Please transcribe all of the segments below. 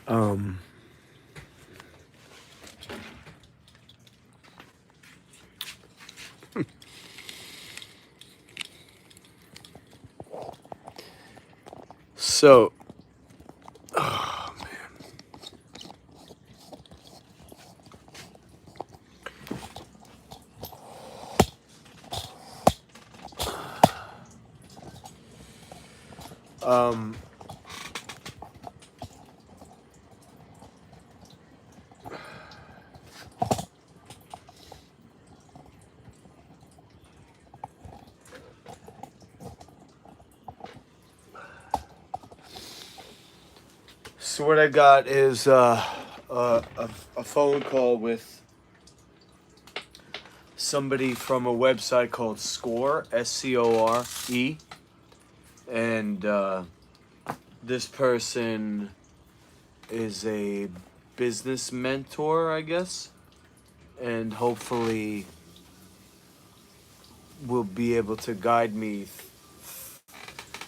Um, so, oh man. So what I got is a phone call with somebody from a website called Score, SCORE, and this person is a business mentor, I guess, and hopefully will be able to guide me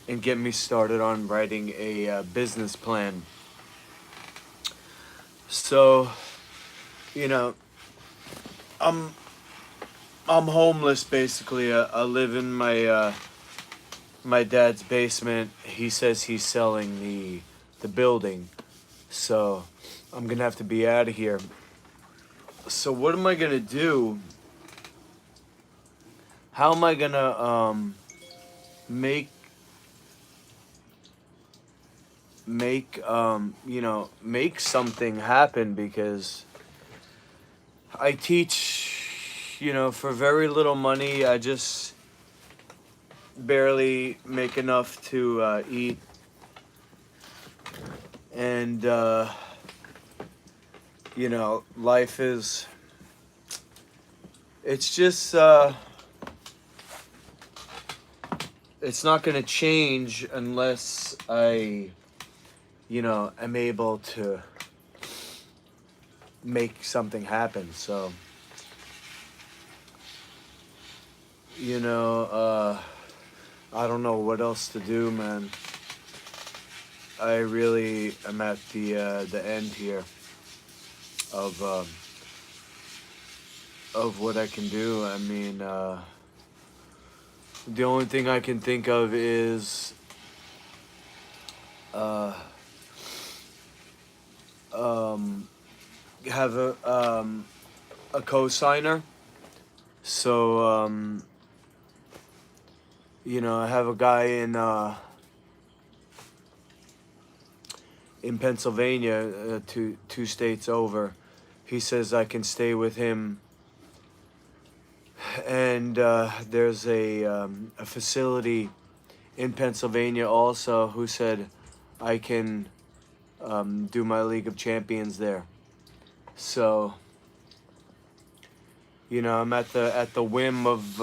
and get me started on writing a business plan. So, you know, I'm I'm homeless basically. I live in my dad's basement. He says he's selling the building, so I'm gonna have to be out of here. So what am I gonna do? How am I gonna make make something happen? Because I teach, for very little money. I just barely make enough to eat, and life is. It's just it's not gonna change unless I, am able to make something happen. So, you know, uh, I don't know what else to do, man. I really am at the end here of what I can do. I mean, the only thing I can think of is uh, um, have a co-signer. So I have a guy in Pennsylvania, two states over. He says I can stay with him, and there's a facility in Pennsylvania also who said I can do my League of Champions there. So I'm at the whim of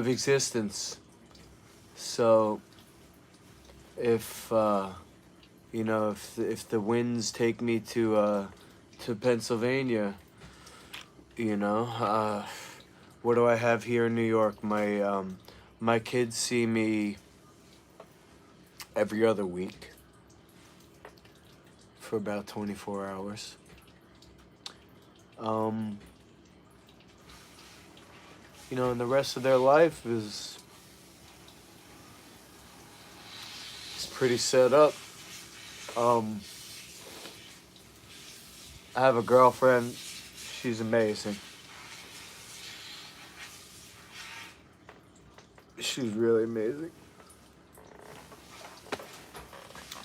existence. So if if the winds take me to Pennsylvania, what do I have here in New York? My kids see me every other week for about 24 hours. Um, and the rest of their life is pretty set up. Um, I have a girlfriend. She's amazing. She's really amazing.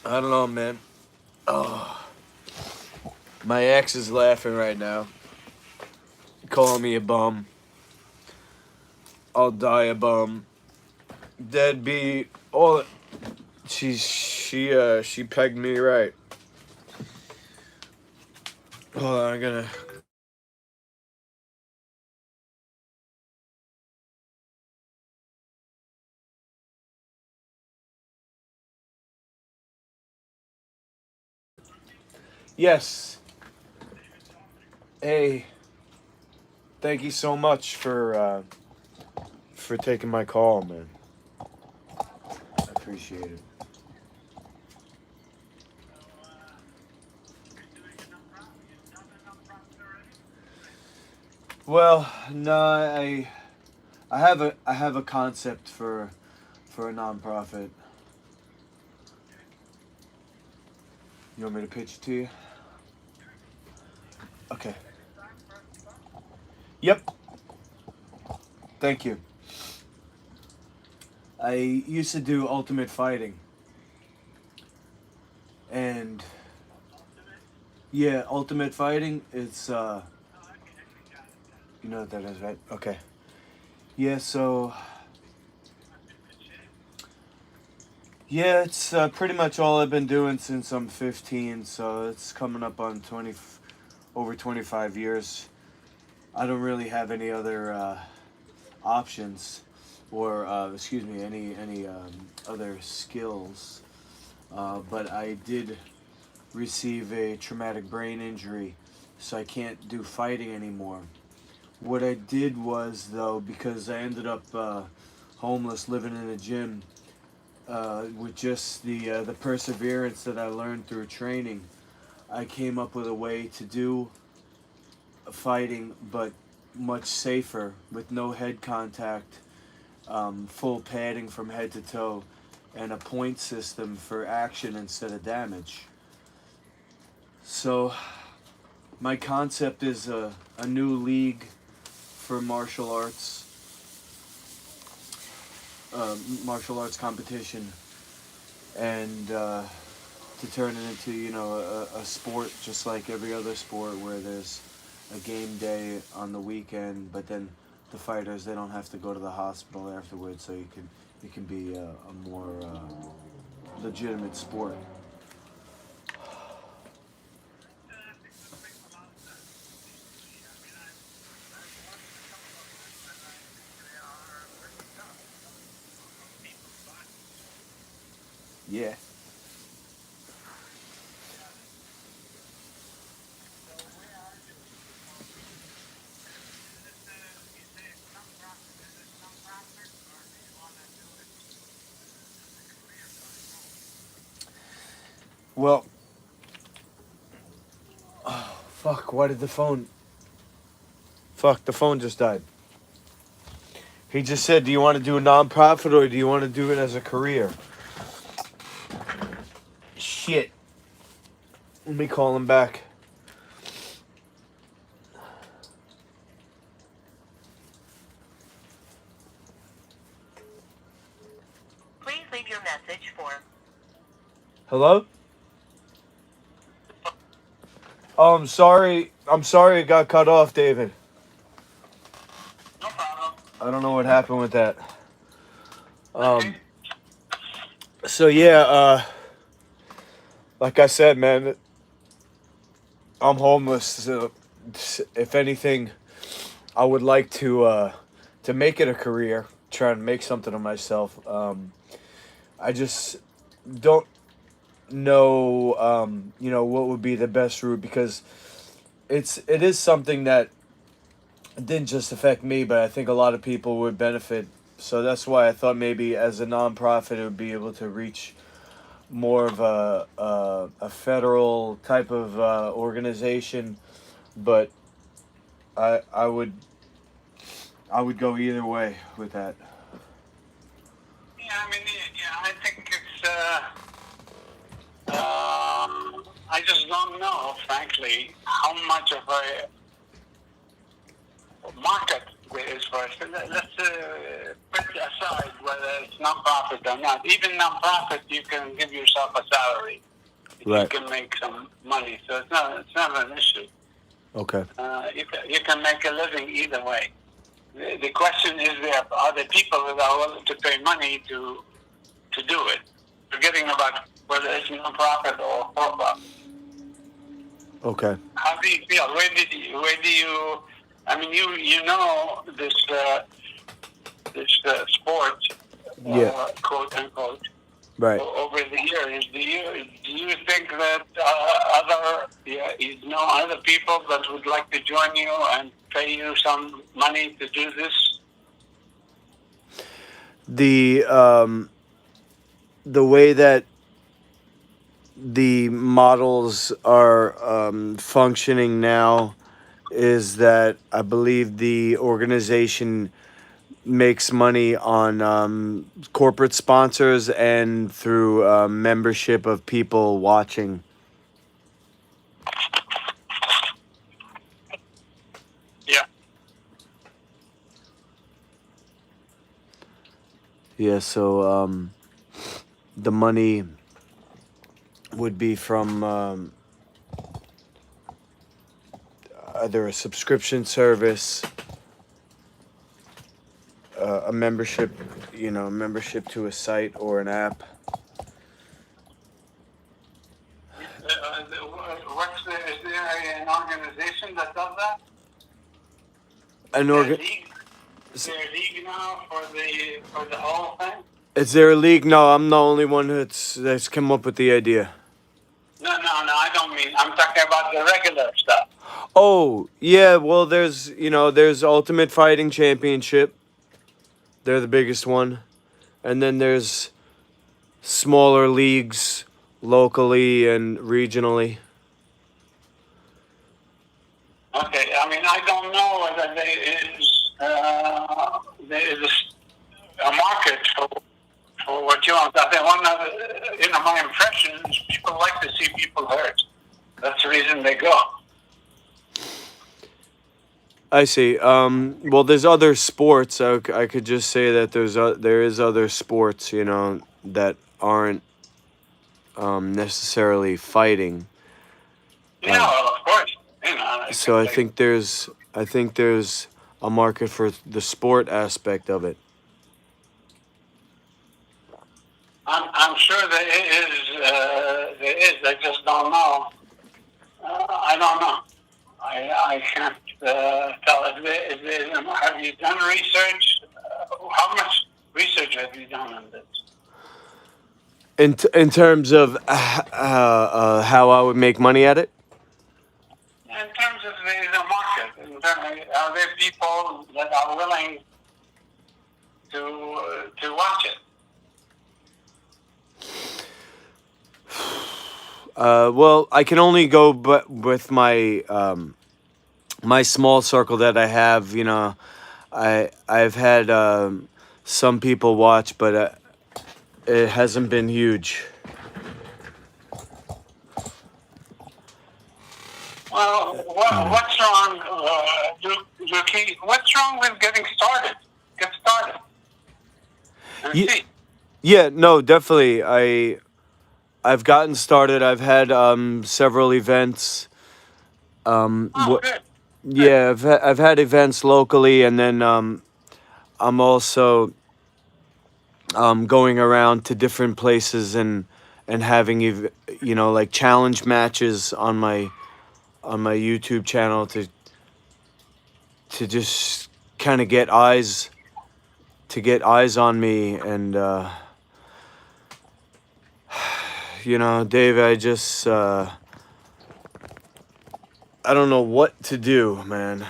I don't know, man. Oh, my ex is laughing right now, calling me a bum. I'll die a bum. Deadbeat. All. She pegged me right. Hold on, I'm gonna. Yes. Hey. Thank you so much for taking my call, man. I appreciate it. Well, no, I have a concept for a nonprofit. You want me to pitch it to you? Okay. Yep. Thank you. I used to do ultimate fighting, and yeah, ultimate fighting. It's you know what that is, right? Okay. Yeah. So yeah, it's pretty much all I've been doing since I'm 15. So it's coming up on 20, over 25 years. I don't really have any other options, or excuse me, any other skills. But I did receive a traumatic brain injury, so I can't do fighting anymore. What I did was, though, because I ended up homeless, living in a gym, with just the perseverance that I learned through training, I came up with a way to do fighting, but much safer, with no head contact, full padding from head to toe, and a point system for action instead of damage. So my concept is a new league for martial arts competition, and to turn it into, a sport just like every other sport, where there's a game day on the weekend, but then the fighters, they don't have to go to the hospital afterwards, so it can be a more legitimate sport. Yeah. Well, fuck. Why did the phone? Fuck. The phone just died. He just said, "Do you want to do a nonprofit or do you want to do it as a career?" Shit. Let me call him back. Please leave your message for. Hello? Oh, I'm sorry. I'm sorry it got cut off, David. No problem. I don't know what happened with that. Okay. So yeah, like I said, man, I'm homeless. So if anything, I would like to make it a career, try and make something of myself. I just don't know, what would be the best route, because it is something that didn't just affect me, but I think a lot of people would benefit. So that's why I thought maybe as a nonprofit it would be able to reach more of a federal type of organization. But I would go either way with that. Yeah, I mean, yeah, I think it's. I just don't know, frankly, how much of a market there is for it. Let's put aside whether it's non-profit or not. Even non-profit, you can give yourself a salary. You Right. can make some money, so it's not an issue. Okay. You can make a living either way. The question is, are there people that are willing to pay money to do it? Forgetting about whether it's non-profit or for-profit. Okay. How do you feel? Where do you? I mean, you know this sport, Yeah. quote unquote, Right. over the years. Do you think that other people that would like to join you and pay you some money to do this? The way that the models are functioning now is that I believe the organization makes money on corporate sponsors and through membership of people watching. Yeah. Yeah, so the money would be from either a subscription service, a membership, membership to a site or an app. Is there an organization that does that? An Is there a league now for the whole thing? Is there a league? No, I'm the only one that's come up with the idea. No, I don't mean. I'm talking about the regular stuff. Oh, yeah, well there's Ultimate Fighting Championship. They're the biggest one. And then there's smaller leagues locally and regionally. Okay, I mean, I don't know whether there is a market for what you want. I think one of the, my impression is people like to see people hurt. That's the reason they go. I see. Well, there's other sports. I could just say that there is other sports, that aren't necessarily fighting. Yeah, well, of course. So I think there's a market for the sport aspect of it. I'm sure there is. I just don't know. I don't know. I can't tell. Have you done research? How much research have you done on this? In terms of how I would make money at it? In terms of the market, are there people that are willing to watch it? Well, I can only go with my my small circle that I have. I've had some people watch, but it hasn't been huge. Well, what's wrong, Yuki? What's wrong with getting started? Get started. And Ye- see. Yeah, no, definitely. I've gotten started. I've had several events. Good. Yeah, I've had events locally, and then I'm also going around to different places and having like challenge matches on my YouTube channel to just kind of get eyes on me. And Dave, I just I don't know what to do, man.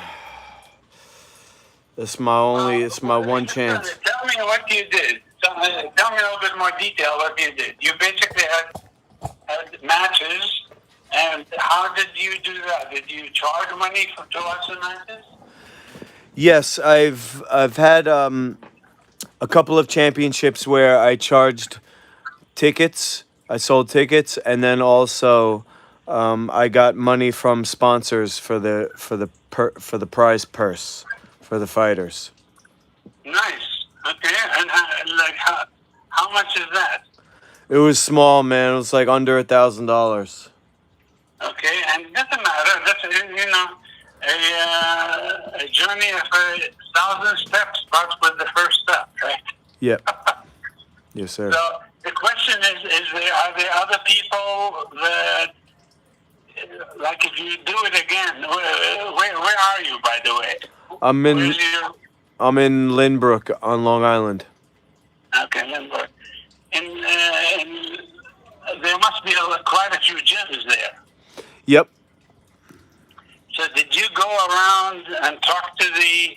It's my one chance. Tell me what you did. Tell me a little bit more detail what you did. You basically had matches, and how did you do that? Did you charge money to watch the matches? Yes, I've had a couple of championships where I charged tickets. I sold tickets, and then also I got money from sponsors for the prize purse for the fighters. Nice. Okay, and how much is that? It was small, man. It was like under $1,000. Okay, and it doesn't matter. That's a journey of 1,000 steps starts with the first step, right? Yep. Yes, sir. So the question are there other people that, like, if you do it again, where are you, by the way? I'm in Lynbrook on Long Island. Okay, Lynbrook. And there must be quite a few gyms there. Yep. So did you go around and talk to the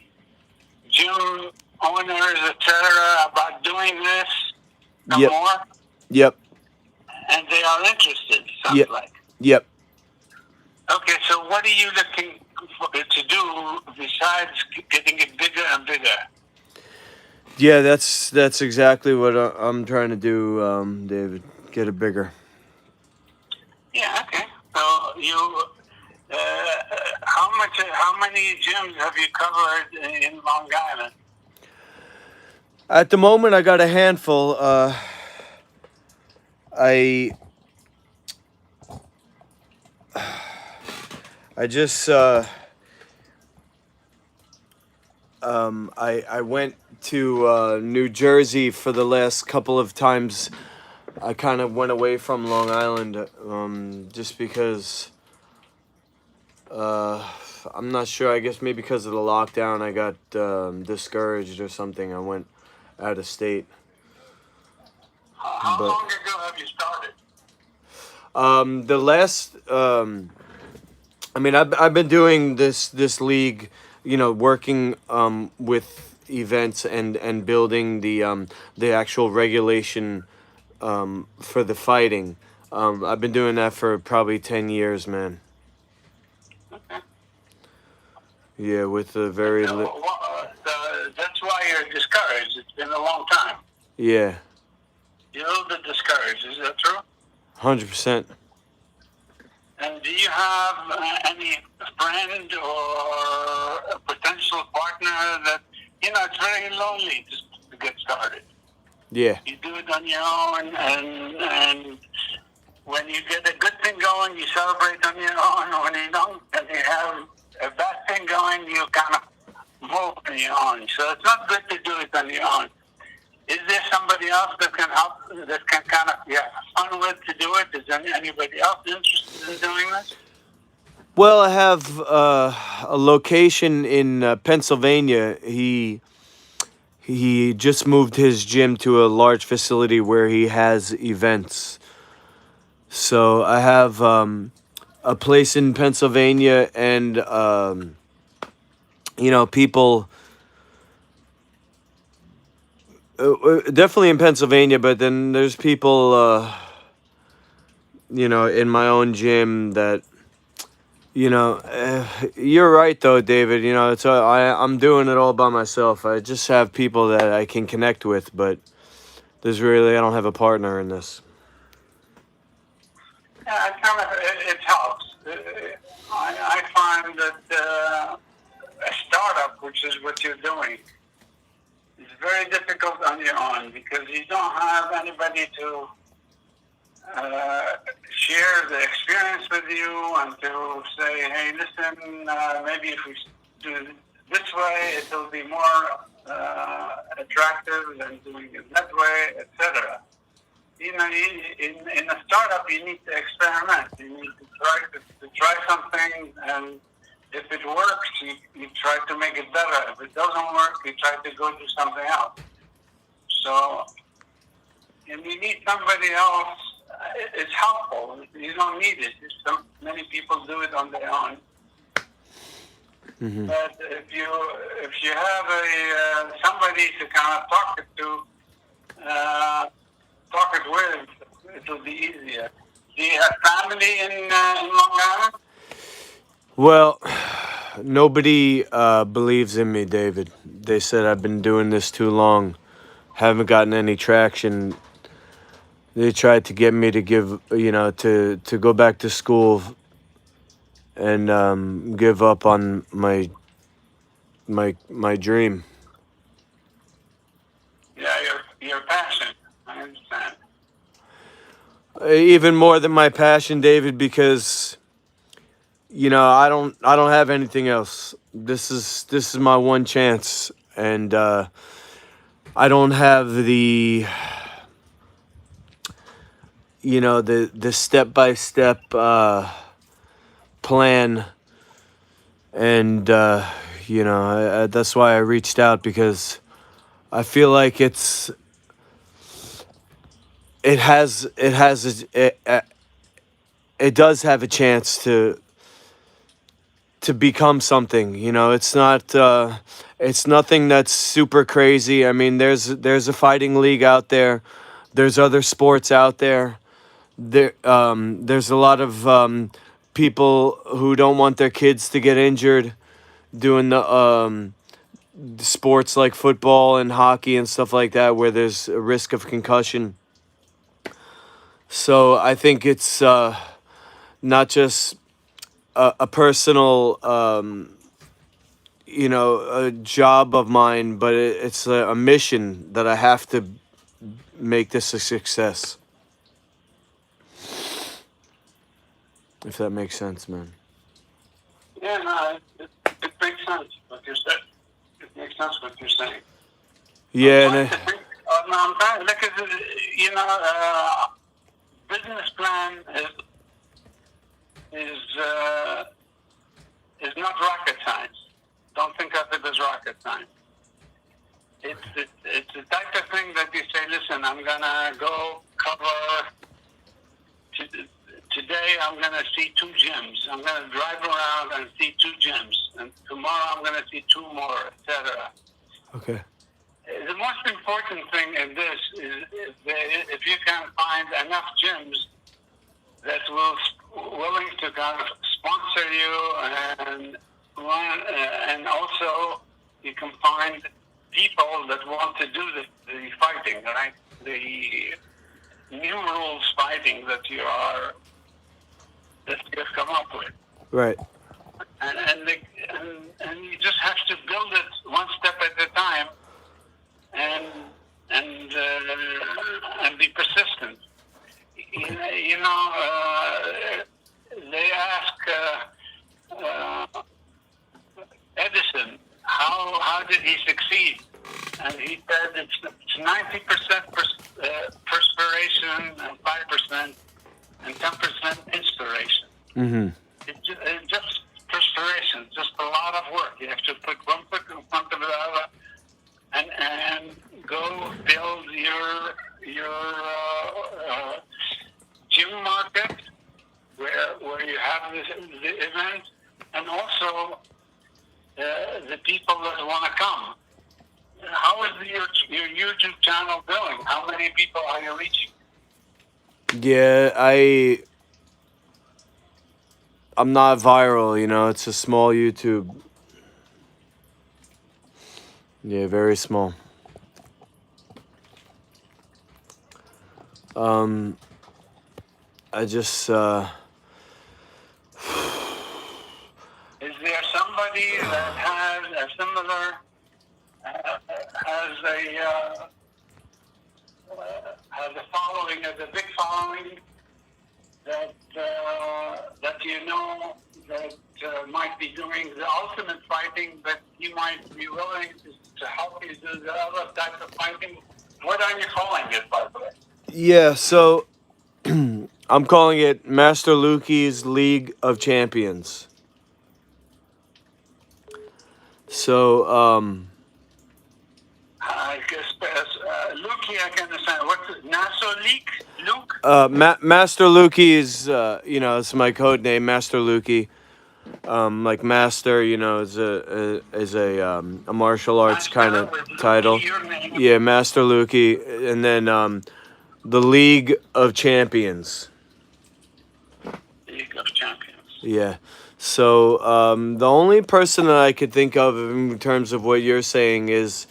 gym owners, etc., about doing this some Yep. more? Yep. And they are interested, sounds like. Yep. Okay, so what are you looking to do besides getting it bigger and bigger? Yeah, that's exactly what I'm trying to do, David. Get it bigger. Yeah, okay. So you, how many gyms have you covered in Long Island? At the moment, I got a handful. I I just I went to New Jersey for the last couple of times. I kind of went away from Long Island just because I'm not sure. I guess maybe because of the lockdown, I got discouraged or something. I went out of state. How But long ago have you started? the last, I mean, I've been doing this league, working with events and building the actual regulation for the fighting. I've been doing that for probably 10 years, man. Okay. Yeah, with a very That's why you're discouraged. It's been a long time. yeah, You're a little bit discouraged. Is that true? 100%. And do you have any friend or a potential partner that, it's very lonely just to get started. Yeah, You do it on your own, and when you get a good thing going, you celebrate on your own. When you don't, and you have a bad thing going, you kind of move on your own. So it's not good to do it on your own. Is there somebody else that can help, that can kind of fun with to do it? Is there anybody else interested in doing this? well, I have a location in Pennsylvania. He just moved his gym to a large facility where he has events. So I have a place in Pennsylvania, and people definitely in Pennsylvania. But then there's people, in my own gym that. You're right though, David. I'm doing it all by myself. I just have people that I can connect with, but I don't have a partner in this. Yeah, it helps. I find that a startup, which is what you're doing, is very difficult on your own because you don't have anybody to share the experience with you and to say, hey, listen, maybe if we do it this way, it will be more attractive than doing it that way, etc. In a startup, you need to experiment. You need to try something, and if it works, you try to make it better. If it doesn't work, you try to go do something else. So, and you need somebody else. It's helpful. You don't need it. Many people do it on their own. Mm-hmm. But if you have somebody to kind of talk it with, it will be easier. Do you have family in Long Island? Well, nobody believes in me, David. They said I've been doing this too long, haven't gotten any traction. They tried to get me to to go back to school and give up on my dream. Yeah, your passion. I understand. Even more than my passion, David, because I don't have anything else. This is my one chance, and I don't have the the step-by-step plan, and that's why I reached out, because I feel like it does have a chance to become something. It's nothing that's super crazy. I mean, there's a fighting league out there. There's other sports out there. There's a lot of people who don't want their kids to get injured doing the sports like football and hockey and stuff like that where there's a risk of concussion. So I think it's not just a personal, a job of mine, but it's a mission that I have to make this a success. If that makes sense, man. Yeah, no, it makes sense what you said. It makes sense what you're saying. Yeah, I'm trying to look at it, business plan is not rocket science. Don't think of it as rocket science. It's the type of thing that you say, listen, I'm gonna go cover today. I'm gonna see 2 gyms. I'm gonna drive around and see 2 gyms, and tomorrow I'm gonna see 2 more, etc. Okay. The most important thing in this is if you can find enough gyms that willing to kind of sponsor you and run, and also you can find people that want to do the fighting, right? The new rules fighting that you've come up with. Right. And you just have to build it one step at a time, and be persistent. They ask Edison how did he succeed, and he said it's 90% perspiration and 5% and 10% inspiration. Mm-hmm. It's just perspiration, just a lot of work. You have to put one foot in front of the other, and go build your gym market where you have the event, and also the people that want to come. How is your YouTube channel doing? How many people are you reaching? Yeah, I'm not viral, it's a small YouTube. Yeah, very small. I just Is there somebody that has a similar has a following, has a big following that might be doing the ultimate fighting, but he might be willing to help you do the other type of fighting? What are you calling it, by the way? yeah, so I'm calling it Master Lukey's League of Champions. So, I guess Lukey, I can understand. What's it? Nassau League? Luke? Master Lukey is, it's my code name, Master Lukey. Like Master, is a martial arts kind of title. Yeah, Master Lukey, and then the League of Champions. League of Champions. Yeah. So the only person that I could think of in terms of what you're saying is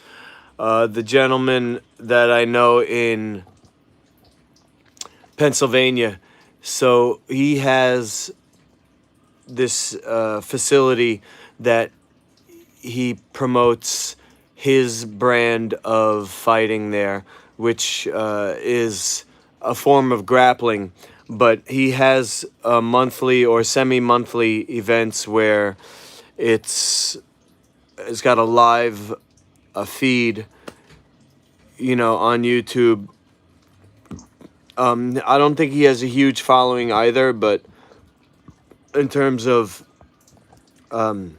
the gentleman that I know in Pennsylvania. So he has this facility that he promotes his brand of fighting there, which is a form of grappling. But he has monthly or semi-monthly events where it's got a live feed, on YouTube. I don't think he has a huge following either, but in terms of You're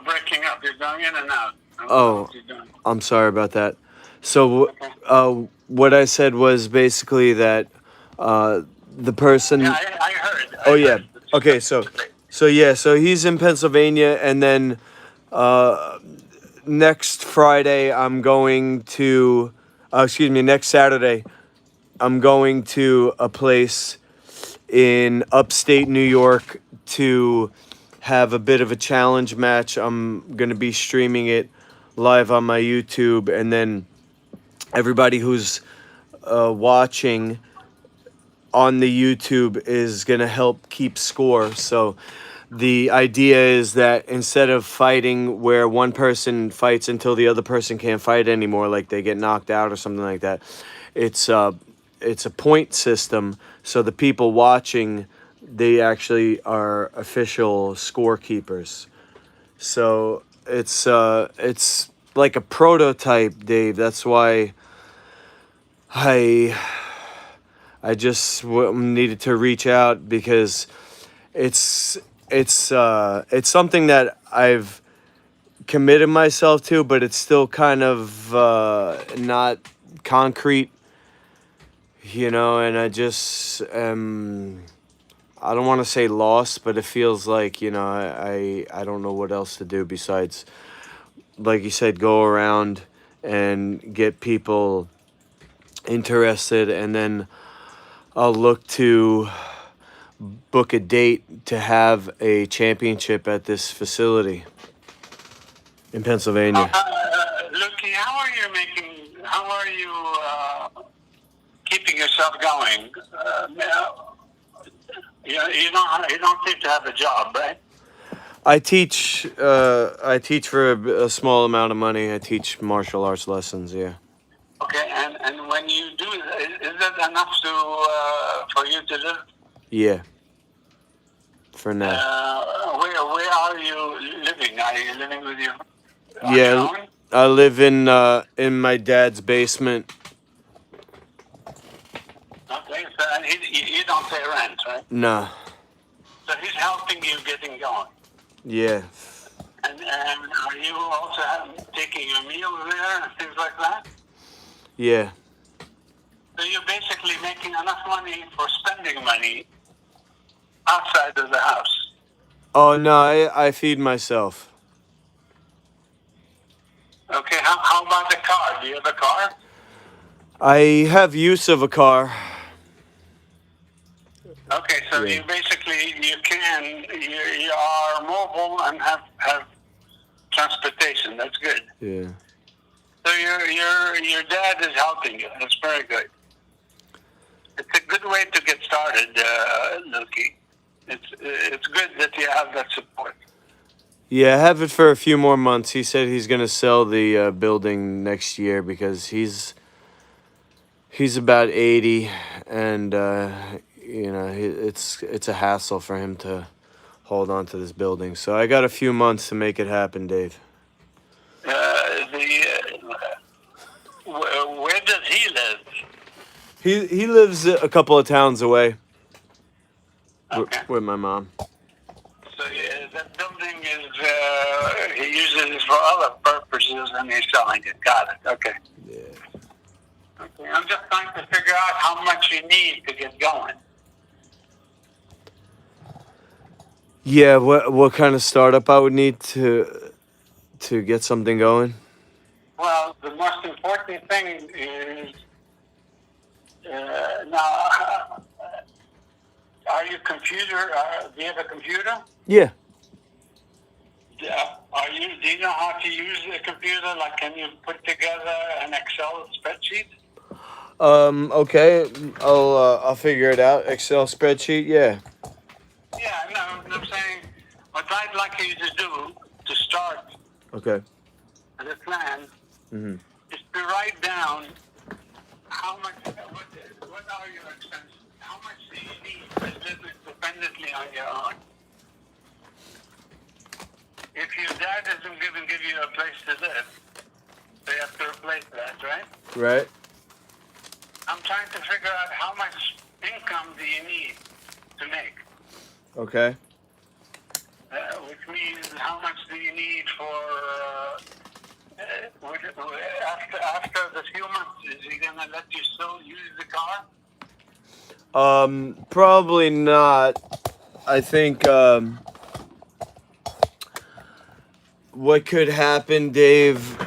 breaking up. You're going in and out. I'm sorry about that. So what I said was basically that the person. Yeah, I heard. Yeah. Okay. So he's in Pennsylvania, and then next Friday I'm going to. Next Saturday, I'm going to a place in upstate New York to have a bit of a challenge match. I'm going to be streaming it live on my YouTube, and then everybody who's watching on the YouTube is going to help keep score. So the idea is that instead of fighting where one person fights until the other person can't fight anymore, like they get knocked out or something like that, it's a point system. So the people watching, they actually are official scorekeepers. So it's like a prototype, Dave. That's why I just needed to reach out, because it's it's something that I've committed myself to, but it's still kind of not concrete, you know. And I just I don't want to say lost, but it feels like, you know, I don't know what else to do besides, like you said, go around and get people interested, and then I'll look to book a date to have a championship at this facility in Pennsylvania. Lucky, how are you keeping yourself going? You don't seem to have a job, right? I teach for a small amount of money. I teach martial arts lessons, yeah. Okay, and when you do, is that enough for you to live? Yeah. For now. Where are you living? Are you living with your Yeah, own? I live in my dad's basement. Okay, so and you don't pay rent, right? Nah. So he's helping you getting going. Yeah. And are you also taking your meals there and things like that? Yeah. So you're basically making enough money for spending money outside of the house. Oh no, I feed myself. Okay, how about the car? Do you have a car? I have use of a car. Okay, so Yeah. you basically you are mobile and have transportation. That's good. Yeah. So your dad is helping you. That's very good. It's a good way to get started, Luki. It's good that you have that support. Yeah, I have it for a few more months. He said he's gonna sell the building next year because he's about 80, and you know, it's a hassle for him to hold on to this building. So I got a few months to make it happen, Dave. Where does he live? He lives a couple of towns away Okay. with my mom. So that building is he uses it for other purposes and he's selling it. Got it. Okay. Yeah. Okay. I'm just trying to figure out how much you need to get going. Yeah, what kind of startup I would need to get something going? Well, the most important thing is now. Are you computer? Do you have a computer? Yeah. Yeah. Do you know how to use a computer? Like, can you put together an Excel spreadsheet? Okay. I'll figure it out. Excel spreadsheet. Yeah. Yeah. No, I'm saying what I'd like you to do to start Okay. the plan Mhm. is to write down how much. What are your expenses? How much do you need to live independently on your own? If your dad doesn't give you a place to live, they have to replace that, right? Right. I'm trying to figure out how much income do you need to make, Okay. which means how much do you need for after the few months? Is he gonna let you still use the car? Probably not. I think what could happen, Dave,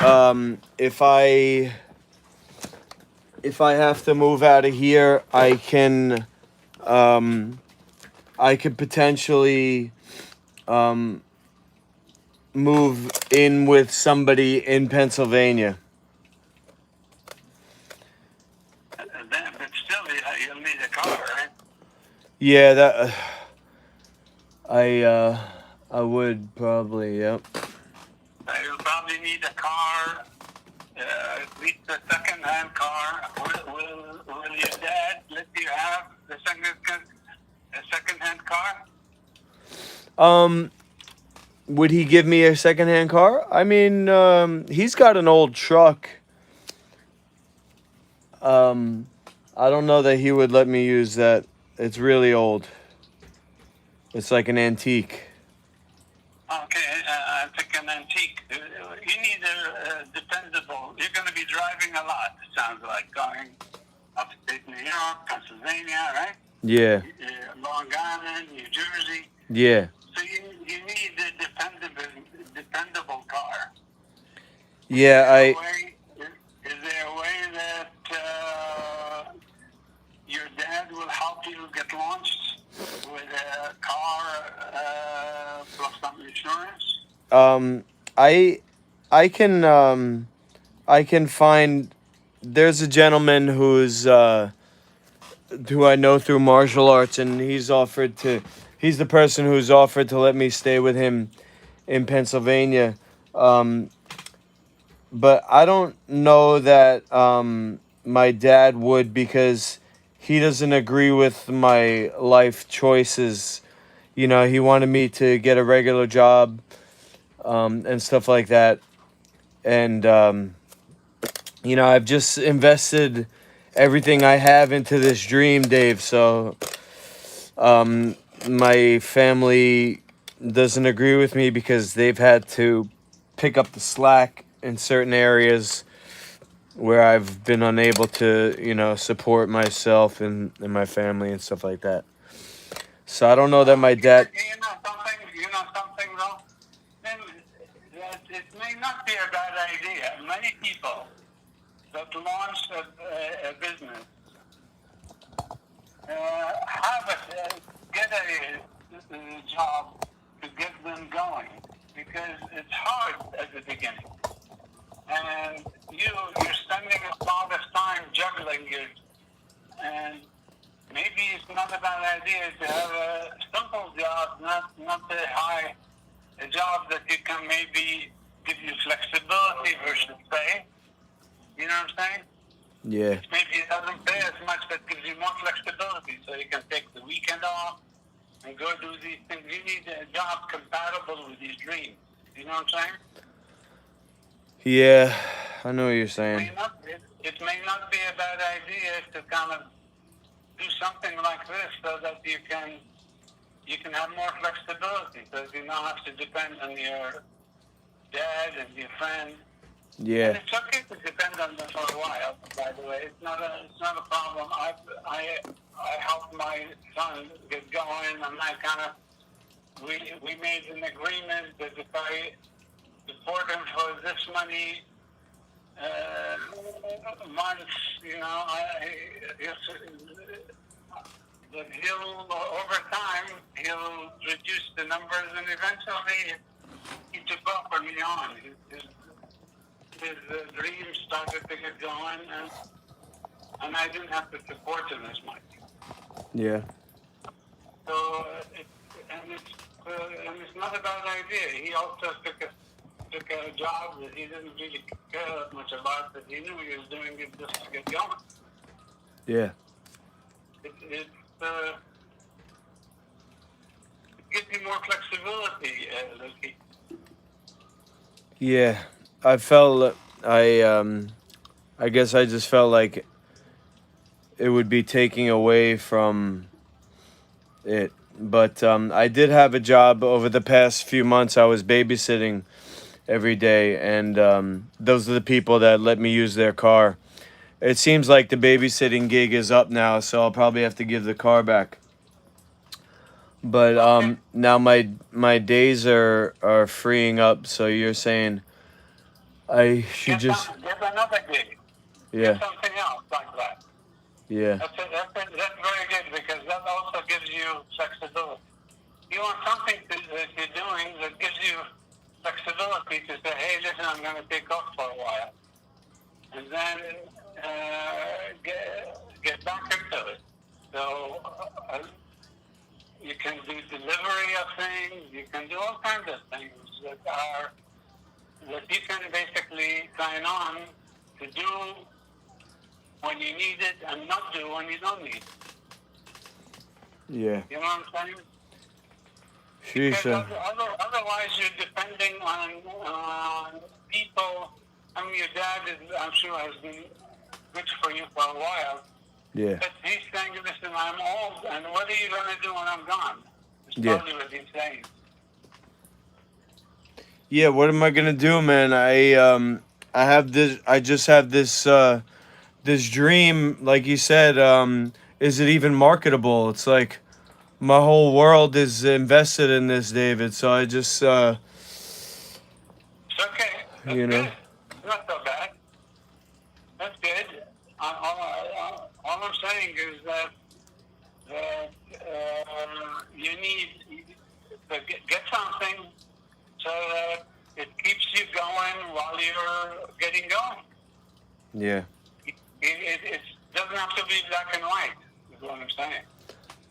if I have to move out of here, I can I could potentially move in with somebody in Pennsylvania. But still, you'll need a car, right? Yeah, that I would probably, yep. You'll probably need a car, at least a second-hand car. Will your dad let you have a second-hand car? Would he give me a secondhand car? I mean, he's got an old truck. I don't know that he would let me use that. It's really old. It's like an antique. Okay, I think an antique. You need a dependable. You're going to be driving a lot. It sounds like going upstate New York, Pennsylvania, right? Yeah. Long Island, New Jersey. Yeah. So you need a dependable car. Yeah, Is there a way that your dad will help you get launched with a car plus some insurance? I can find. There's a gentleman who I know through martial arts, and he's the person who's offered to let me stay with him in Pennsylvania. But I don't know that my dad would, because he doesn't agree with my life choices. You know, he wanted me to get a regular job and stuff like that. And, you know, I've just invested everything I have into this dream, Dave. So my family doesn't agree with me because they've had to pick up the slack in certain areas where I've been unable to, you know, support myself and my family and stuff like that. So I don't know that my dad. You know something though? It may not be a bad idea. Many people that launch a business get a job to get them going, because it's hard at the beginning. And you're spending a lot of time juggling it, and maybe it's not a bad idea to have a simple job, not a job that you can maybe give you flexibility versus pay. You know what I'm saying? Yeah. Maybe it doesn't pay as much, but gives you more flexibility, so you can take the weekend off and go do these things. You need a job compatible with these dreams. You know what I'm saying? Yeah, I know what you're saying. It may not be a bad idea to kind of do something like this so that you can have more flexibility, so you don't have to depend on your dad and your friend. Yeah. And it's okay to depend on them for a while. By the way, it's not a problem. I helped my son get going, and we made an agreement that if I support him for this many months, you know, that over time he'll reduce the numbers, and eventually he took off early on. His dreams started to get going, and I didn't have to support him as much. Yeah. So it's not a bad idea. He also took a job that he didn't really care that much about, but he knew he was doing it just to get going. Yeah. It gives you more flexibility, Lucy. Yeah. I guess I just felt like it would be taking away from it. But I did have a job over the past few months. I was babysitting every day, and those are the people that let me use their car. It seems like the babysitting gig is up now, so I'll probably have to give the car back. But now my days are freeing up, so you're saying I should Get another gig. Yeah. Get something else like that. Yeah. That's very good because that also gives you flexibility. You want something that you're doing that gives you flexibility to say, hey, listen, I'm going to take off for a while. And then get back into it. So you can do delivery of things. You can do all kinds of things that you can basically sign on to do when you need it and not do when you don't need it. Yeah. You know what I'm saying? Sheesh. Because otherwise you're depending on people. I mean, your dad, I'm sure, has been good for you for a while. Yeah. But he's saying, listen, I'm old, and what are you going to do when I'm gone? It's Yeah. probably what he's saying. Yeah, what am I gonna do, man? I have this. I just have this this dream, like you said. Is it even marketable? It's like my whole world is invested in this, David. So I just It's okay. That's you know. good. It's not so bad. That's good. All I'm saying is that you need to get something so that it keeps you going while you're getting going. Yeah. It doesn't have to be black and white, is what I'm saying.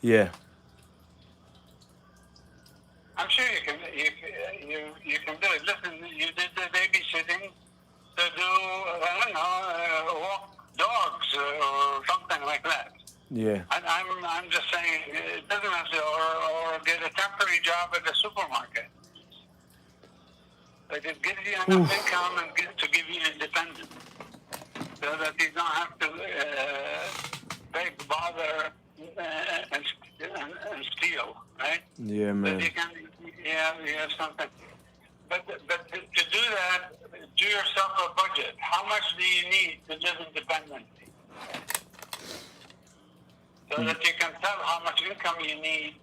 Yeah. I'm sure you can do it. Listen, you did the babysitting to do, I don't know, walk dogs or something like that. Yeah. I'm just saying it doesn't have to, or get a temporary job at the supermarket. But it gives you enough income and to give you independence, so that you don't have to beg, bother, and steal, right? Yeah, But man. you can, you have something. But to do that, do yourself a budget. How much do you need to live independently? So that you can tell how much income you need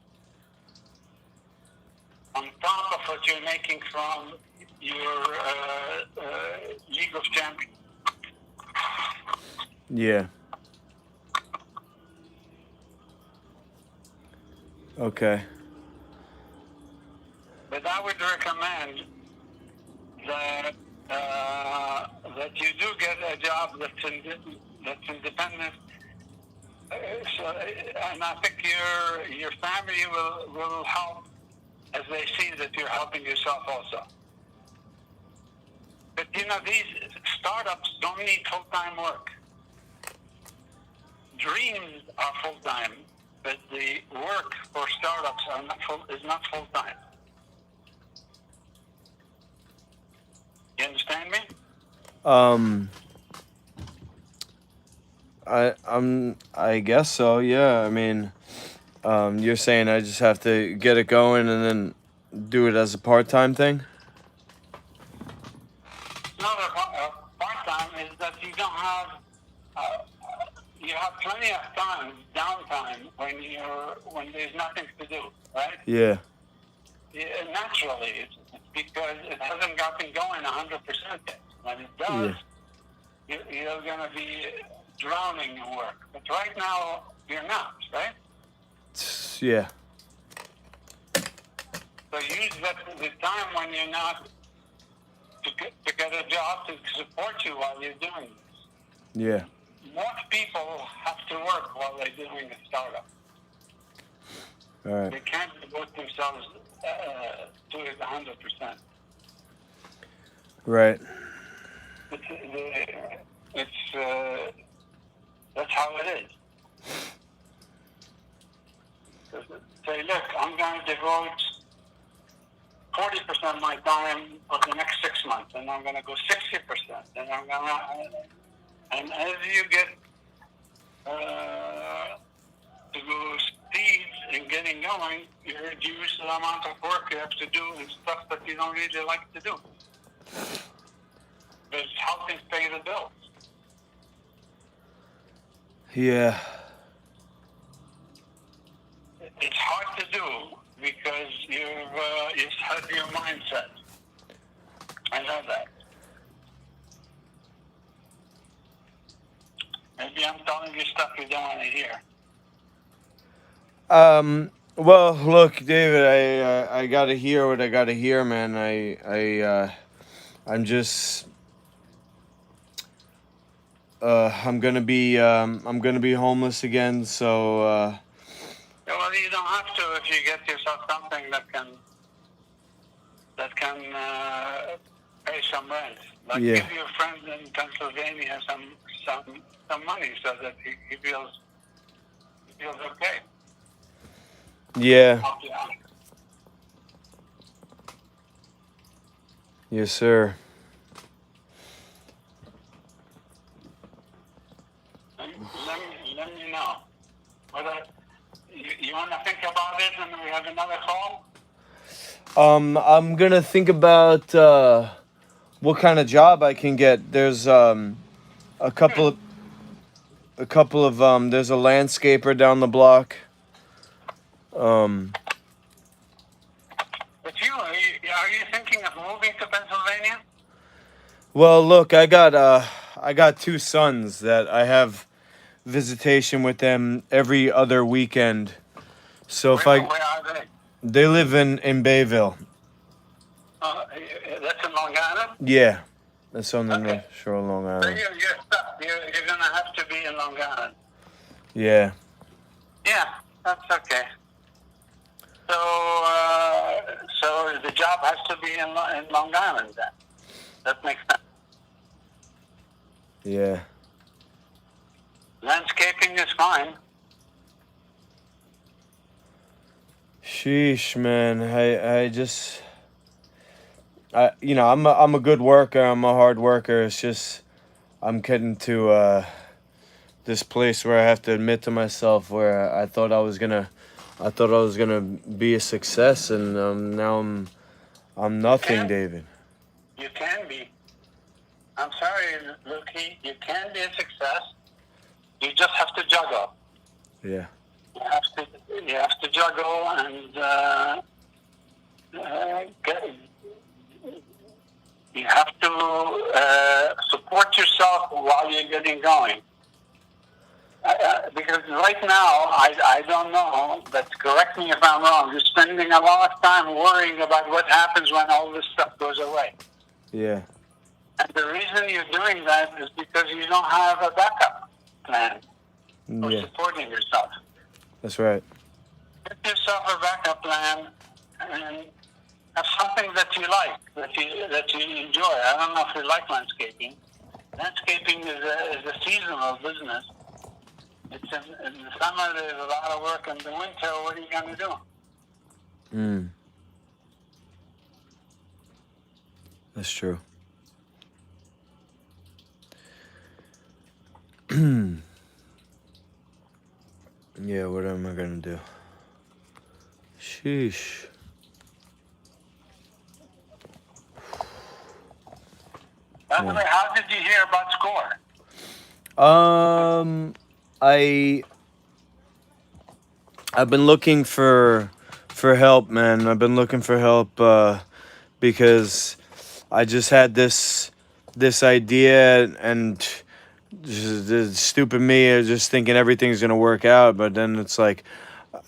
on top of what you're making from your League of Champions. Yeah. Okay. But I would recommend that that you do get a job that's independent. And I think your family will help as they see that you're helping yourself also. But these startups don't need full-time work. Dreams are full-time, but the work for startups is not full-time. You understand me? I guess so. Yeah. I mean, you're saying I just have to get it going and then do it as a part-time thing? Not a part-time is that you don't have. You have plenty of time, downtime, when there's nothing to do, right? Yeah. Naturally, it's because it hasn't gotten going 100% yet. When it does, you're going to be drowning in work. But right now, you're not, right? Yeah. So use the time when you're not to get a job to support you while you're doing this. Yeah. Most people have to work while they're doing a startup. All right. They can't devote themselves to it 100%. Right. That's how it is. Say, look, I'm going to devote 40% of my time for the next 6 months, and I'm going to go 60%, and I'm going to, and as you get to go speeds in getting going, you reduce the amount of work you have to do and stuff that you don't really like to do. But it's helping pay the bills. Yeah. It's hard to do because you've had your mindset. I know that. And maybe I'm telling you stuff you don't want to hear. Well, look, David, I gotta hear what I gotta hear, man. I'm just I'm gonna be homeless again, so Well, you don't have to if you get yourself something that can pay some rent. Like Yeah. give your friend in Pennsylvania some money so that he feels okay. yeah, Help you out. yes, sir. Let me know. Whether you want to think about it and we have another call? I'm gonna think about what kind of job I can get. There's a couple of there's a landscaper down the block. But are you thinking of moving to Pennsylvania? Well, look, I got two sons that I have visitation with them every other weekend. So if Where are they live in Bayville. that's in Long Island? Yeah, that's on the Okay. North Shore of Long So Island. you're stuck. You're going to have to be in Long Island. Yeah. Yeah, that's okay. So the job has to be in Long Island then. That makes sense. Yeah. Landscaping is fine. Sheesh, man. I'm a good worker. I'm a hard worker. It's just I'm getting to this place where I have to admit to myself where I thought I was gonna be a success, and now I'm nothing, Yeah. David. You can be. I'm sorry, Lukey. You can be a success. You just have to juggle. Yeah. You have to juggle and you have to support yourself while you're getting going. Because right now, I don't know, but correct me if I'm wrong, you're spending a lot of time worrying about what happens when all this stuff goes away. Yeah. And the reason you're doing that is because you don't have a backup plan for Yeah. supporting yourself. That's right. Get yourself a backup plan and have something that you like, that you enjoy. I don't know if you like landscaping. Landscaping is a seasonal business. It's in the summer there's a lot of work. In the winter, what are you going to do? Mm. That's true. Yeah, what am I gonna do? Sheesh. By the way, how did you hear about SCORE? I've been looking for help, man. I've been looking for help because I just had this idea, and just stupid me is just thinking everything's gonna work out, but then it's like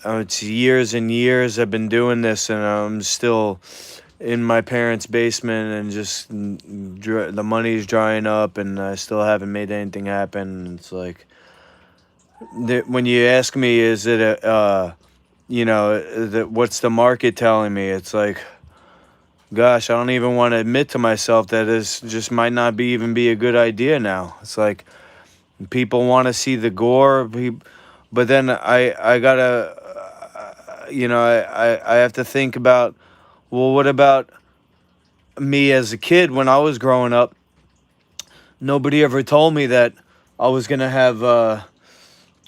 it's years and years I've been doing this, and I'm still in my parents' basement, and just the money's drying up, and I still haven't made anything happen. It's like when you ask me, is it what's the market telling me? It's like, gosh, I don't even want to admit to myself that this just might not even be a good idea now. It's like people want to see the gore, but then I gotta, I have to think about, well, what about me as a kid when I was growing up? Nobody ever told me that I was gonna have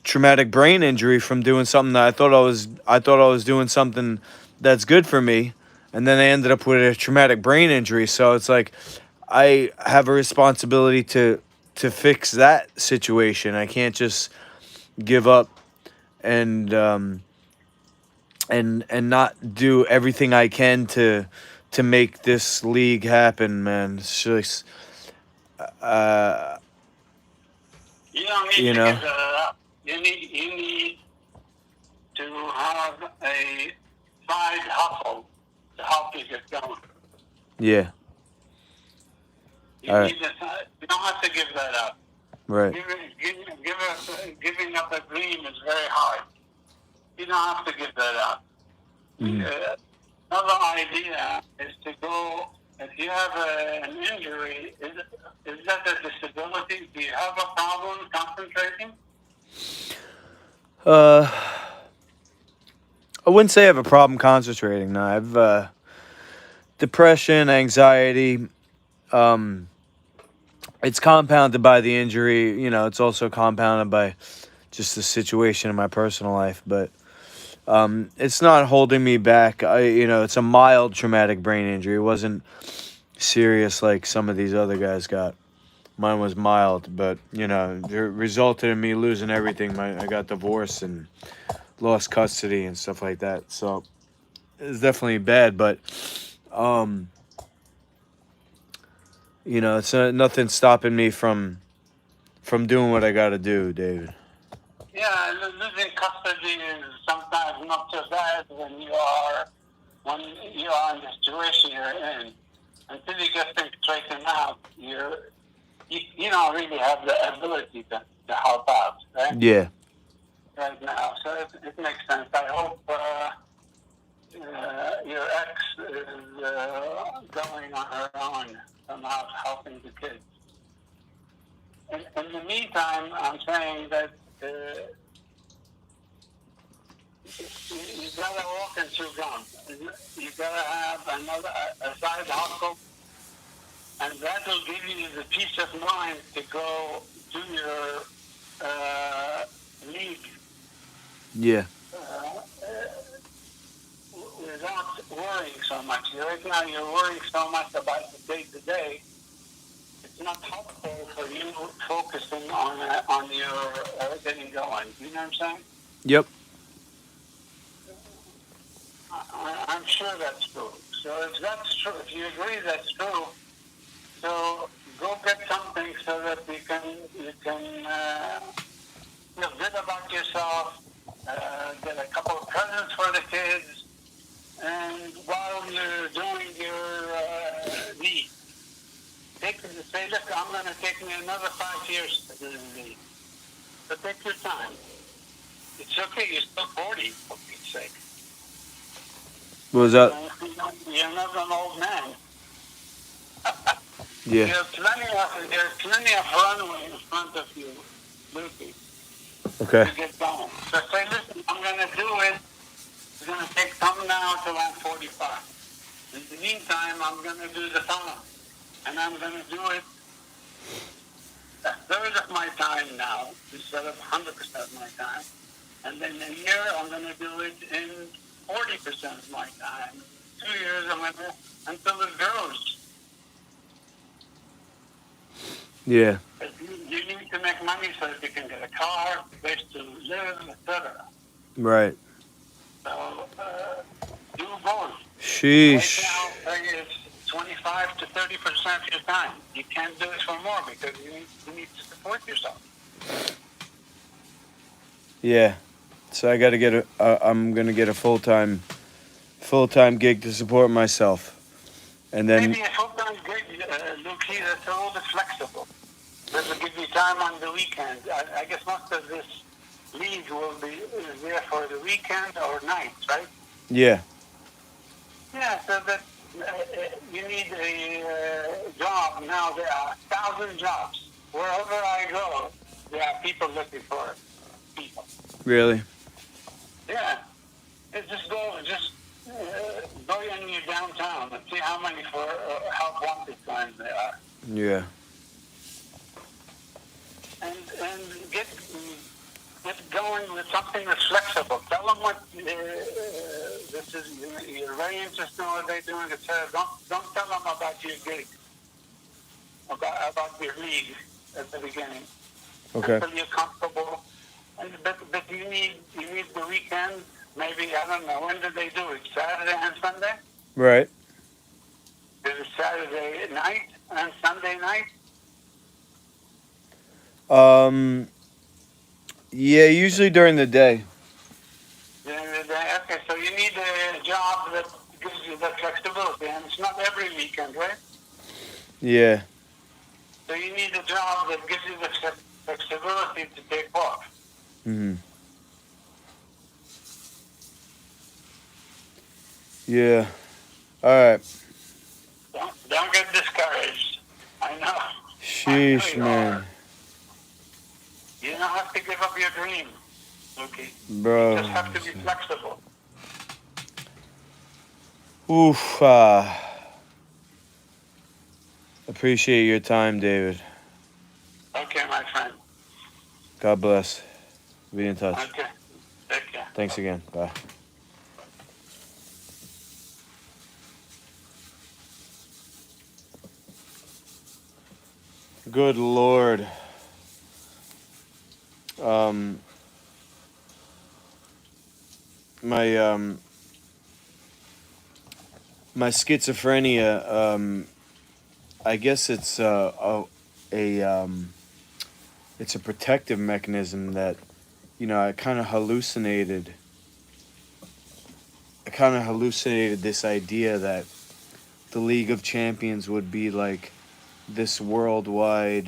traumatic brain injury from doing something that I thought I was doing something that's good for me, and then I ended up with a traumatic brain injury. So it's like I have a responsibility to fix that situation. I can't just give up and not do everything I can to make this league happen, man. It's just You don't need You to know? give that up. You need to have a side hustle to help you get going. Yeah. You All right. need to, you don't have to give that up. Right. Giving up a dream is very hard. You don't have to give that up. Mhm. Another idea is to go, if you have an injury, is that a disability? Do you have a problem concentrating? I wouldn't say I have a problem concentrating. No, I've depression, anxiety. Um, it's compounded by the injury. You know, it's also compounded by just the situation in my personal life. But it's not holding me back. It's a mild traumatic brain injury. It wasn't serious like some of these other guys got. Mine was mild, but it resulted in me losing everything. I got divorced and lost custody and stuff like that. So it's definitely bad, but um, it's nothing stopping me from doing what I got to do, David. Yeah, losing custody is sometimes not so bad when you are in the situation you're in. Until you get things straightened out, you don't really have the ability to help out, right? Yeah. Right now, so it makes sense. I hope your ex is going on her own, somehow helping the kids. In the meantime, I'm saying that you gotta walk and chew gum. You gotta have a side hustle, and that will give you the peace of mind to go do your league Yeah. uh, without worrying so much. Right now, you're worrying so much about the day to day. It's not helpful for you focusing on your getting going. You know what I'm saying? Yep. I'm sure that's true. So if that's true, if you agree that's true, so go get something so that you can feel good about yourself. Get a couple of presents for the kids, and while you're doing your lead, say, look, I'm going to take me another 5 years to do the lead. So take your time. It's okay. You're still 40, for Pete's sake. What was that? You're not an old man. Yeah. There's plenty of runway in front of you, Lucy, Okay. to get going. So say, listen, I'm going to do it. It's going to take some now till I'm 45. In the meantime, I'm going to do the tunnel. And I'm going to do it a third of my time now instead of 100% of my time. And then a year, I'm going to do it in 40% of my time. 2 years, I'm going to, until it grows. Yeah. But you need to make money so that you can get a car, a place to live, etc. Right. So do both. Sheesh. Right now, it's 25 to 30% of your time. You can't do it for more because you need to support yourself. Yeah. So I got to get I'm gonna get a full-time gig to support myself, and then Maybe a full-time gig, Luke, that's a little bit flexible. That will give you time on the weekend. I guess most of this league will be there for the weekend or nights, right? yeah. Yeah, so that you need a job. Now there are 1,000 jobs. Wherever I go, there are people looking for people. Really. Yeah. Just go in your downtown and see how many for help wanted signs there are. Yeah. And get going with something that's flexible. Tell them what this is. You're very interested in what they're doing. Don't tell them about your gig, about your league at the beginning. Okay. Until you're comfortable. But you need the weekend. Maybe, I don't know, when do they do it? Saturday and Sunday? Right. Is it Saturday night and Sunday night? Yeah, usually during the day. Okay, so you need a job that gives you that flexibility, and it's not every weekend, right? Yeah. So you need a job that gives you the flexibility to take off. Hmm. Yeah. All right. Don't get discouraged. I know. I know Sheesh, you are. man. You don't have to give up your dream, okay? You Bro. just have to be flexible. Oof. Appreciate your time, David. Okay, my friend. God bless. Be in touch. Okay. Take care. Thanks Bye. again. Bye. Good Lord. Um, my my schizophrenia. I guess it's it's a protective mechanism that I kind of hallucinated. I kind of hallucinated this idea that the League of Champions would be like this worldwide,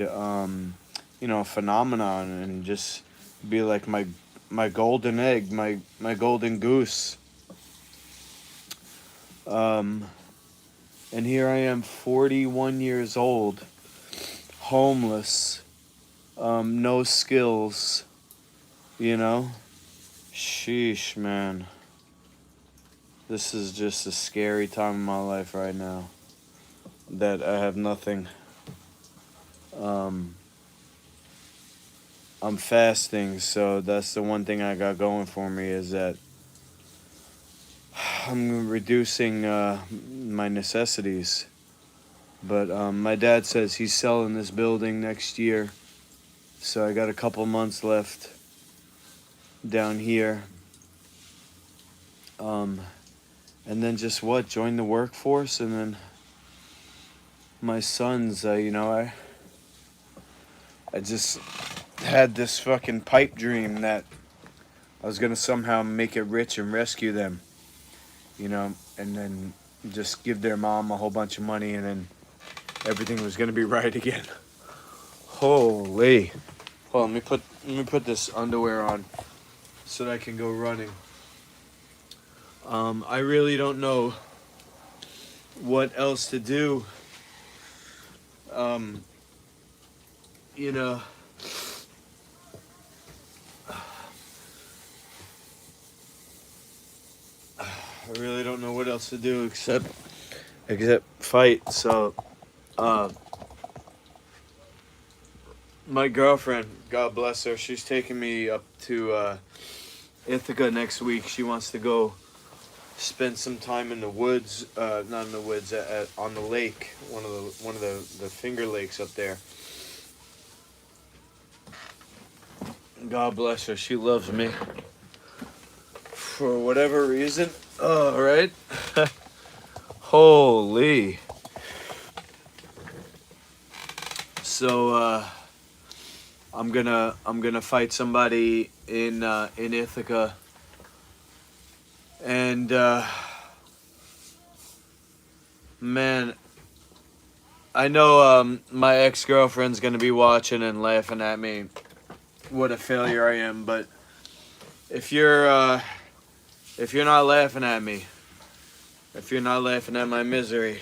phenomenon, and just be like my golden egg, my golden goose. Um, and here I am, 41 years old, homeless, no skills, you know. Sheesh, man. This is just a scary time in my life right now. That I have nothing. Um, I'm fasting, so that's the one thing I got going for me is that I'm reducing my necessities. But my dad says he's selling this building next year, so I got a couple months left down here. And then just what? Join the workforce, and then my sons. I just had this fucking pipe dream that I was gonna somehow make it rich and rescue them, and then just give their mom a whole bunch of money, and then everything was gonna be right again. Holy! Hold on, let me put this underwear on so that I can go running. I really don't know what else to do. Um, you know, I really don't know what else to do except fight. So, uh, my girlfriend, God bless her, she's taking me up to Ithaca next week. She wants to go spend some time in the woods, not in the woods, on the lake, one of the Finger Lakes up there. God bless her. She loves me for whatever reason. Oh, right. Holy. So I'm gonna fight somebody in Ithaca, and man, I know my ex-girlfriend's gonna be watching and laughing at me. What a failure I am. But if you're not laughing at me, if you're not laughing at my misery,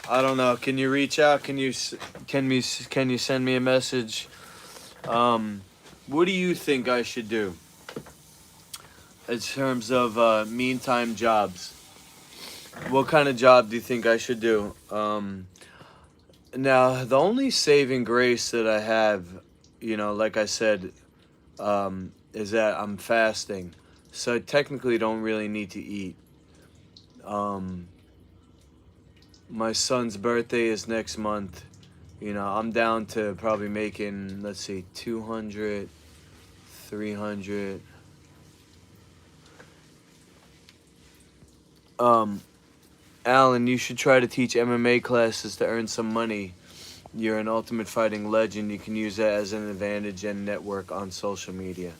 I don't know. Can you reach out? Can you send me a message? What do you think I should do in terms of meantime jobs? What kind of job do you think I should do? Now, the only saving grace that I have, like I said, is that I'm fasting, so I technically don't really need to eat. Um, my son's birthday is next month. I'm down to probably making, let's see, 200, 300. Alan, you should try to teach MMA classes to earn some money. You're an Ultimate Fighting legend. You can use that as an advantage and network on social media.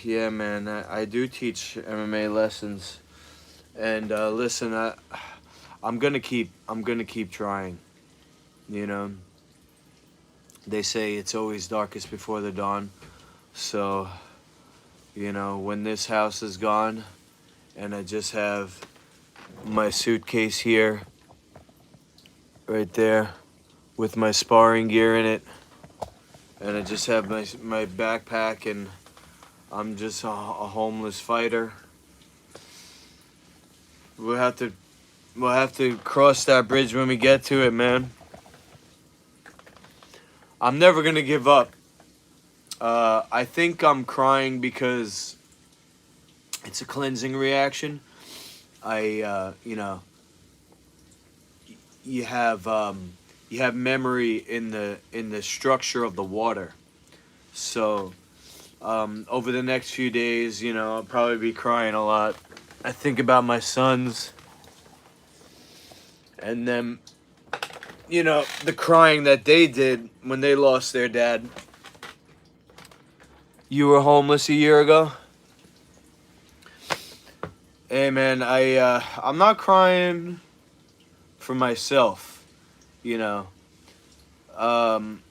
Yeah, man, I do teach MMA lessons, and listen, I'm gonna keep trying. You know, they say it's always darkest before the dawn. So, you know, when this house is gone, and I just have my suitcase here, right there, with my sparring gear in it, and I just have my backpack, and I'm just a homeless fighter. We'll have to cross that bridge when we get to it, man. I'm never gonna give up. I think I'm crying because it's a cleansing reaction. You know, you have memory in the structure of the water. So over the next few days, you know, I'll probably be crying a lot. I think about my sons, and then, you know, the crying that they did when they lost their dad. You were homeless a year ago? Hey man, I'm not crying for myself, you know. Um,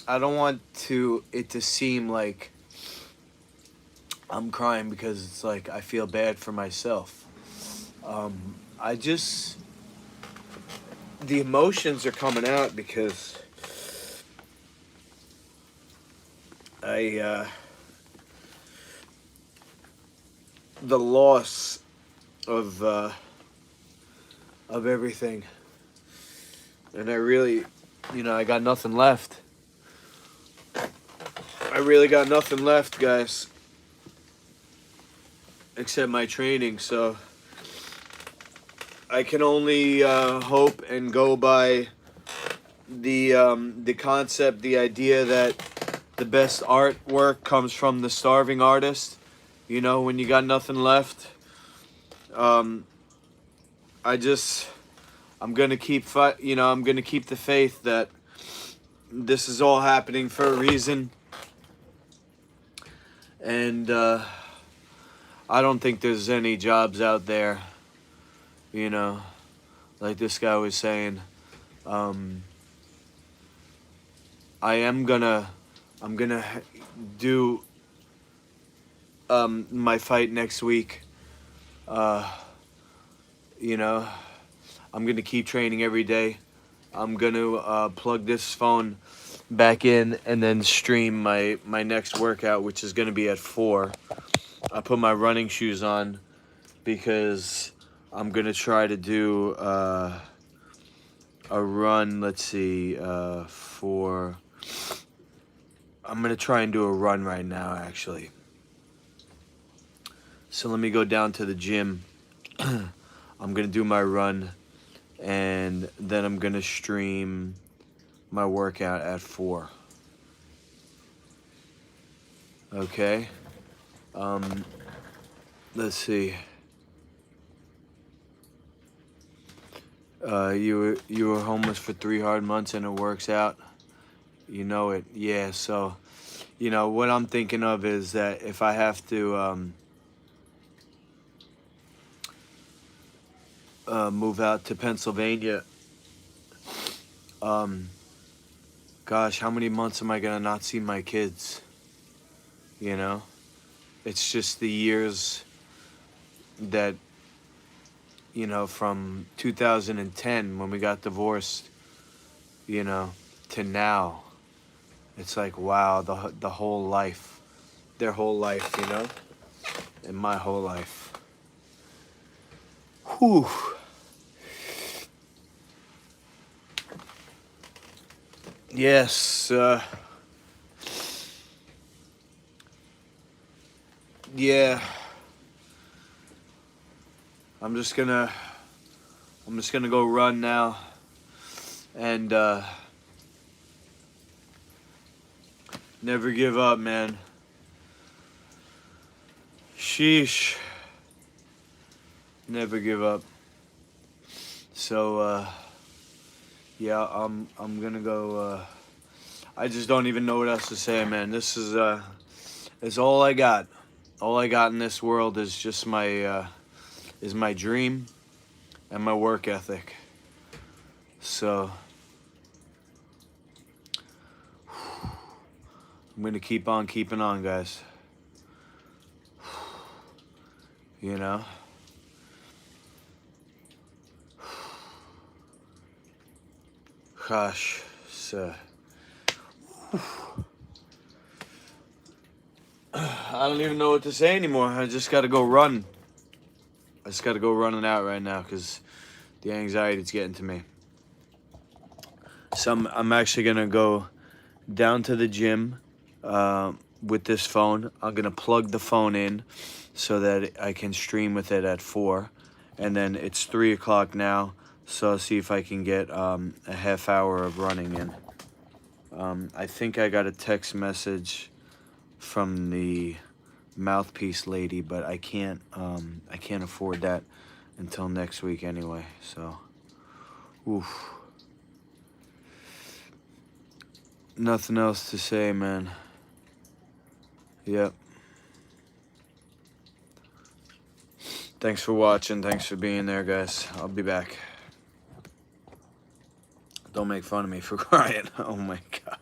I don't want it to seem like I'm crying because it's like I feel bad for myself. I just, the emotions are coming out because the loss of everything, and I really, you know, I got nothing left. I really got nothing left, guys, except my training. So I can only hope and go by the concept, the idea that the best artwork comes from the starving artist. You know, when you got nothing left, um, I'm gonna keep you know, I'm gonna keep the faith that this is all happening for a reason, and I don't think there's any jobs out there. You know, like this guy was saying. Um, I'm gonna do my fight next week. Uh, you know, I'm gonna keep training every day. I'm gonna plug this phone back in and then stream my next workout, which is gonna be at 4. I put my running shoes on because I'm gonna try to do a run. Let's see, for. I'm gonna try and do a run right now, actually. So let me go down to the gym. I'm gonna do my run, and then I'm gonna stream my workout at 4. Okay. Let's see. You were homeless for 3 hard months and it works out. You know it. Yeah. So, you know what I'm thinking of is that if I have to move out to Pennsylvania, gosh, how many months am I gonna not see my kids? You know, it's just the years that, you know, from 2010 when we got divorced, you know, to now. It's like, wow, the whole life, their whole life, you know, and my whole life. Whew. Yes. Yeah. I'm just gonna go run now, and never give up, man. Sheesh. Never give up. So, yeah, I'm gonna go. I just don't even know what else to say, man. This is all I got. All I got in this world is just my dream and my work ethic. So I'm gonna keep on keeping on, guys. You know? Gosh, so I don't even know what to say anymore. I just gotta go run. I just gotta go running out right now because the anxiety's getting to me. So I'm actually gonna go down to the gym with this phone. I'm gonna plug the phone in so that I can stream with it at 4, and then it's 3 o'clock now. So I'll see if I can get a half hour of running in. I think I got a text message from the mouthpiece lady, but I can't afford that until next week anyway. So, oof. Nothing else to say, man. Yep. Thanks for watching. Thanks for being there, guys. I'll be back. Don't make fun of me for crying. Oh my God.